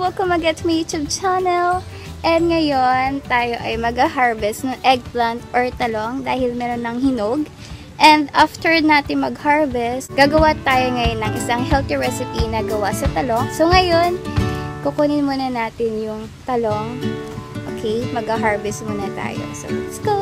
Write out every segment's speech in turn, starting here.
Welcome again to my YouTube channel. And ngayon, tayo ay mag-harvest ng eggplant or talong dahil meron ng hinog. And after natin mag-harvest, gagawa tayo ngayon ng isang healthy recipe na gawa sa talong. So ngayon, kukunin muna natin yung talong. Okay, mag-harvest muna tayo. So let's go!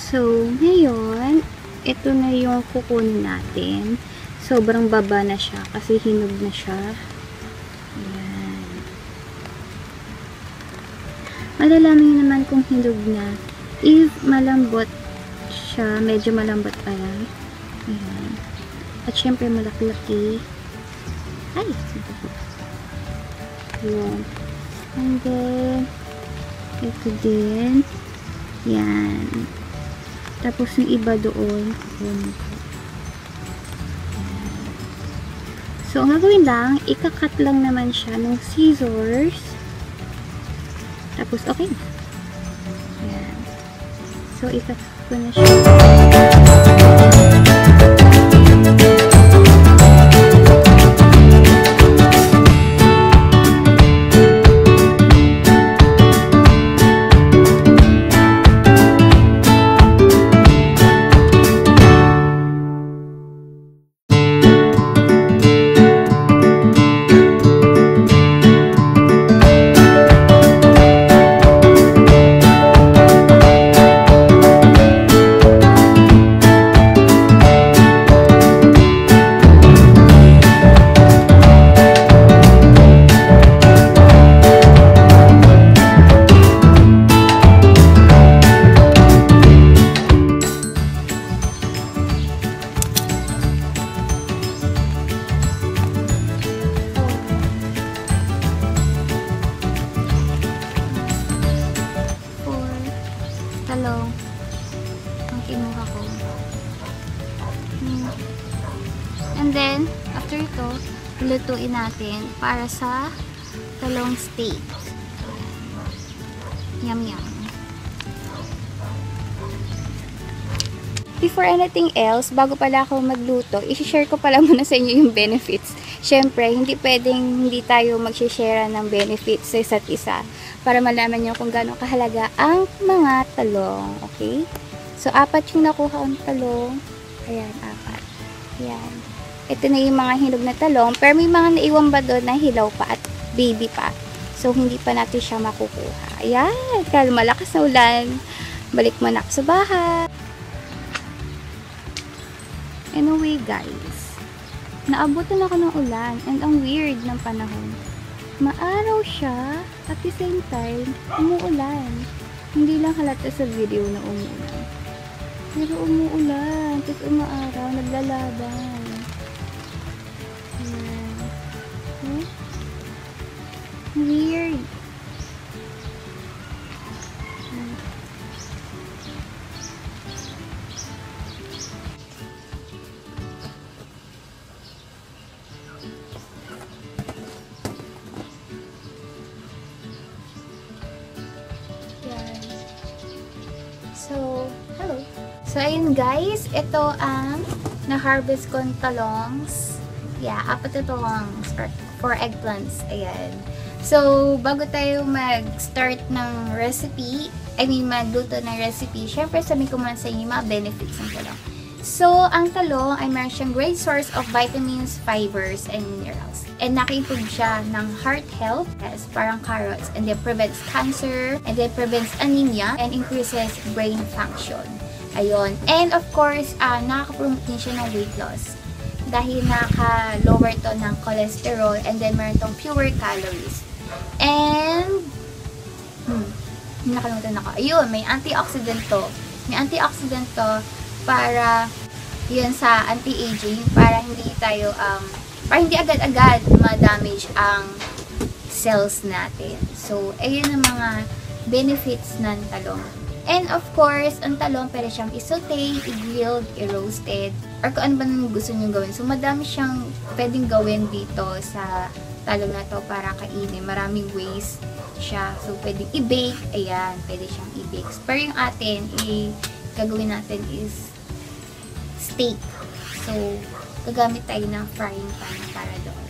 So, ngayon, ito na yung kukunin natin. Sobrang baba na siya kasi hinog na siya. Ayan. Malalaman nyo naman kung hinog na. If malambot siya, medyo malambot pa lang. Ayan. At syempre malaki-laki. Ay! Ayan. And then, ito din. Yan. Tapos yung iba doon. So, ang gagawin lang, ikakat lang naman siya ng scissors. Tapos, okay. Ayan. So, ikakat ko na siya. Talong ang kinuha ko. And then, after ito, lutuin natin para sa talong steak. Yum yum. Before anything else, bago pala ako magluto, i-share ko pala muna sa inyo yung benefits. Syempre, hindi pwedeng hindi tayo mag-share ng benefits sa isa't isa para malaman nyo kung gaano kahalaga ang mga talong. Okay? So, 4 yung nakuha ang talong. Ayan, 4. Ayan. Ito na yung mga hinog na talong. Pero may mga naiwan ba doon na hilaw pa at baby pa. So, hindi pa natin siya makukuha. Ayan. Kaya malakas na ulan. Balik mo na sa bahay. Anyway, guys. Naabutan ako ng ulan. And ang weird ng panahon. Maaraw siya, at the same time, umuulan. Hindi lang halata sa video na umuulan. Pero umuulan, tapos umaaraw, naglalaban. Ayan. Okay? Weird. So, hello. So, ayun guys, ito ang na-harvest kong talongs. Yeah, 4 talongs for eggplants. Ayan. So, bago tayo mag-start ng recipe, magluto ng recipe, syempre sabihin ko muna sa inyo mga benefits ng talong. So, ang talong ay meron siyang great source of vitamins, fibers, and minerals. And naka-improve siya ng heart health, as parang carrots, and then prevents cancer, and then prevents anemia, and increases brain function. Ayun. And of course, nakaka-promote din siya ng weight loss. dahil naka-lower to ng cholesterol, and then meron tong fewer calories. And, nakalimutan ako. Ayun, may antioxidant to. May antioxidant to para, yun sa anti-aging, para hindi tayo, para hindi agad-agad ma-damage ang cells natin. So, ayun ang mga benefits ng talong. And of course, ang talong pwede siyang i-saute, i-grilled, i-roasted, or kung ano ba nang gusto nyo gawin. So, madami siyang pwedeng gawin dito sa talong na to para kainin. Maraming ways siya. So, pwedeng i-bake. Ayan, pwede siyang i-bake. Pero yung atin, gagawin natin is steak. So, gagamit tayo ng frying pan para doon.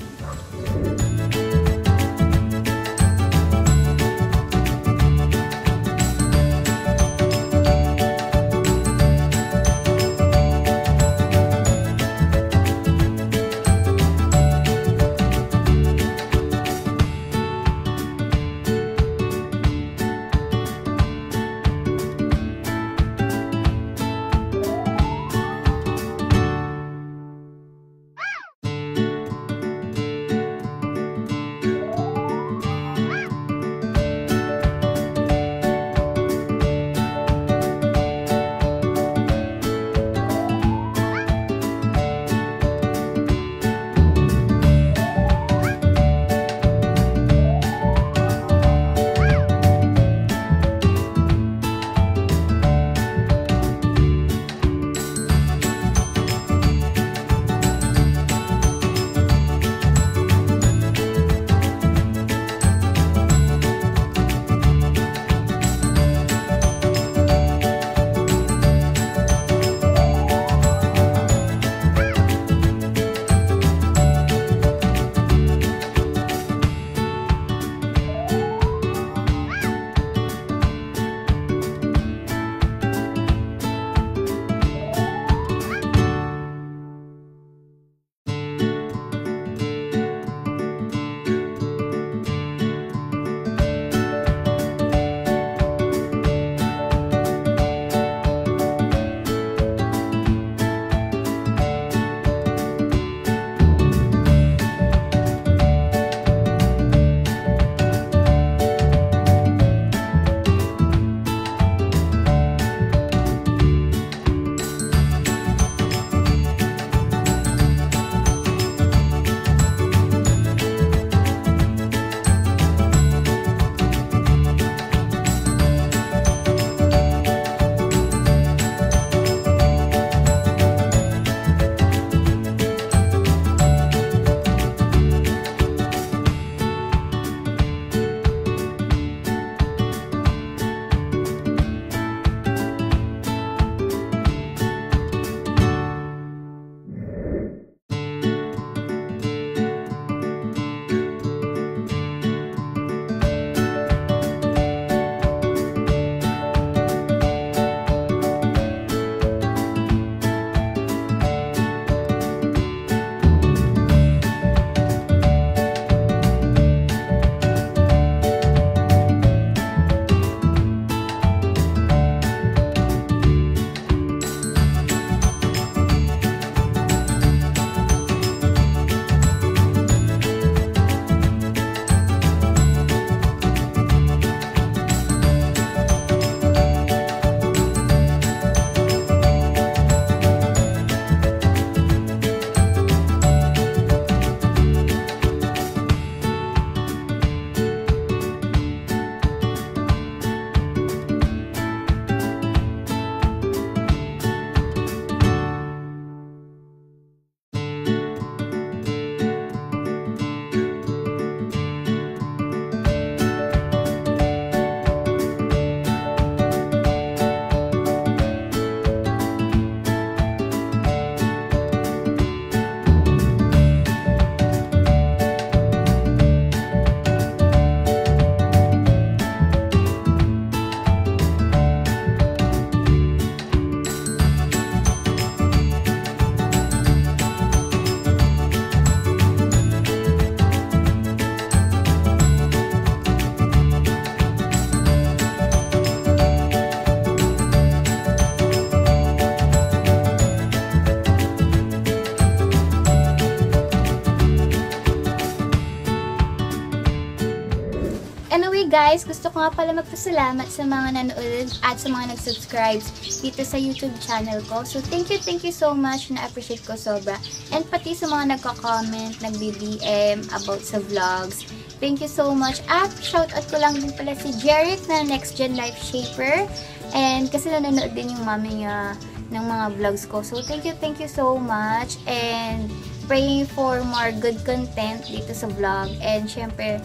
guys, gusto ko nga pala magpasalamat sa mga nanood at sa mga nag-subscribe dito sa YouTube channel ko. So, thank you so much. Na-appreciate ko sobra. And pati sa mga nagka-comment, nag-BBM about sa vlogs. Thank you so much. At shoutout ko lang din pala si Jeric na Next Gen Life Shaper. And kasi nanonood din yung mami niya ng mga vlogs ko. So, thank you so much. And praying for more good content dito sa vlog. And syempre,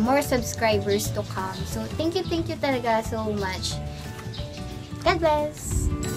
more subscribers to come. So, thank you talaga so much. God bless!